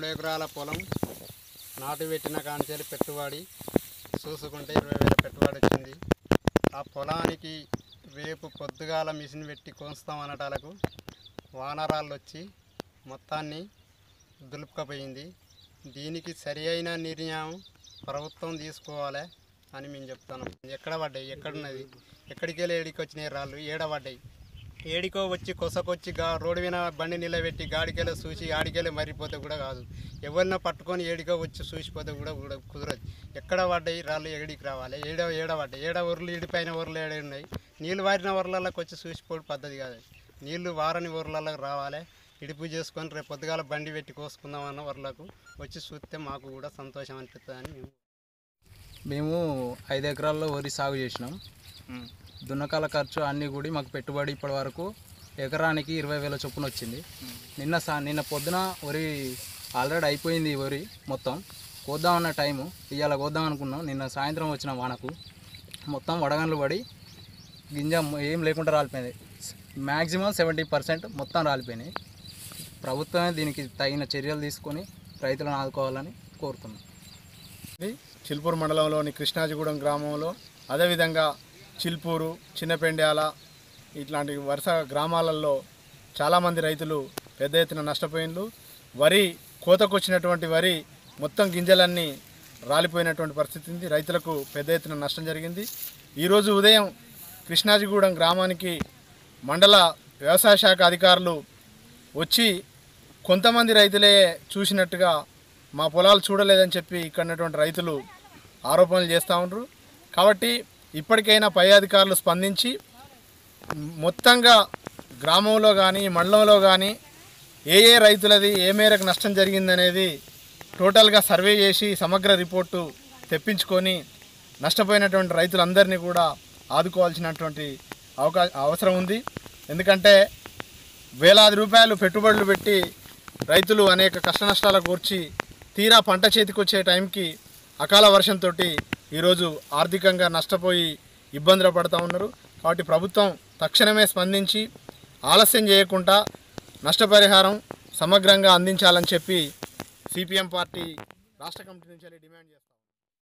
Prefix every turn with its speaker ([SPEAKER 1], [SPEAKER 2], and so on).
[SPEAKER 1] 20 ఎకరాల పొలం నాటు పెట్టిన కాంచెలు పెట్టుబడి చూసుకుంటే 20,000 పెట్టుబడి వచ్చింది. ఆ పొలానికి రేపు పొద్దుగాల మిషన్ పెట్టి కోస్తాం అనటాలకు వానరాళ్ళు వచ్చి మొత్తాన్ని దులుపుకపోయింది. దీనికి సరి అయిన నిర్ణయం ప్రభుత్వం తీసుకోవాలి అని మేము చెప్తున్నాం. ఎక్కడ పడ్డాయి, ఎక్కడున్నది, ఎక్కడికి వెళ్ళి ఏడికి వచ్చినాయి రాళ్ళు, ఏడబడ్డాయి, ఏడికో వచ్చి కొసకొచ్చి రోడ్డు మీద బండి నిలబెట్టి గాడికెళ్ళి చూసి ఆడికెళ్ళి మరిపోతే కూడా కాదు. ఎవరినో పట్టుకొని ఏడికో వచ్చి చూసిపోతే కూడా కుదరదు. ఎక్కడ పడ్డాయి రాళ్ళు, ఏడికి రావాలి, ఏడబడ్డాయి, ఊర్లు ఈడిపైన ఊర్లు ఏడు ఉన్నాయి. నీళ్ళు వారిన ఊర్లలోకి వచ్చి చూసిపోవడం పద్ధతి కాదు. నీళ్లు వారని ఊర్లలోకి రావాలి, ఇడుపు చేసుకొని రేపు పొద్దుగాల బండి పెట్టి కోసుకుందామన్న ఊర్లకు వచ్చి చూస్తే మాకు కూడా సంతోషం అనిపిస్తుందని
[SPEAKER 2] మేము 5 ఎకరాల్లో వరి సాగు చేసినాం. దున్నకాల ఖర్చు అన్నీ కూడా మాకు పెట్టుబడి ఇప్పటి వరకు ఎకరానికి 20,000 చొప్పున వచ్చింది. నిన్న పొద్దున వరి ఆల్రెడీ అయిపోయింది. వరి మొత్తం కోద్దామన్న టైము ఇవాళ కోద్దాం అనుకున్నాం. నిన్న సాయంత్రం వచ్చిన వానకు మొత్తం వడగండ్లు పడి గింజ ఏం లేకుండా రాలిపోయింది. మ్యాక్సిమం 70% మొత్తం రాలిపోయినాయి. ప్రభుత్వమే దీనికి తగిన చర్యలు తీసుకొని రైతులను ఆదుకోవాలని కోరుతున్నాం.
[SPEAKER 3] చిల్పూరు మండలంలోని కృష్ణాజిగూడెం గ్రామంలో, అదేవిధంగా చిల్పూరు, చిన్నపెండ్యాల ఇట్లాంటి వరుస గ్రామాలలో చాలామంది రైతులు పెద్ద ఎత్తున నష్టపోయిండ్రు. వరి కోతకొచ్చినటువంటి వరి మొత్తం గింజలన్నీ రాలిపోయినటువంటి పరిస్థితి ఉంది. రైతులకు పెద్ద ఎత్తున నష్టం జరిగింది. ఈరోజు ఉదయం కృష్ణాజిగూడెం గ్రామానికి మండల వ్యవసాయ శాఖ అధికారులు వచ్చి కొంతమంది రైతులే చూసినట్టుగా మా పొలాలు చూడలేదని చెప్పి ఇక్కడ ఉన్నటువంటి రైతులు ఆరోపణలు చేస్తూ ఉన్నారు. కాబట్టి ఇప్పటికైనా పై అధికారులు స్పందించి మొత్తంగా గ్రామంలో కానీ మండలంలో కానీ ఏ రైతులది ఏ మేరకు నష్టం జరిగిందనేది టోటల్గా సర్వే చేసి సమగ్ర రిపోర్టు తెప్పించుకొని నష్టపోయినటువంటి రైతులందరినీ కూడా ఆదుకోవాల్సినటువంటి అవసరం ఉంది. ఎందుకంటే వేలాది రూపాయలు పెట్టుబడులు పెట్టి రైతులు అనేక కష్టనష్టాలకు కూర్చి తీరా పంట చేతికి వచ్చే టైంకి అకాల వర్షంతో ఈరోజు ఆర్థికంగా నష్టపోయి ఇబ్బందులు పడుతూ ఉన్నారు. కాబట్టి ప్రభుత్వం తక్షణమే స్పందించి ఆలస్యం చేయకుండా నష్టపరిహారం సమగ్రంగా అందించాలని చెప్పి సిపిఎం పార్టీ రాష్ట్ర కమిటీ నుంచి డిమాండ్ చేస్తాం.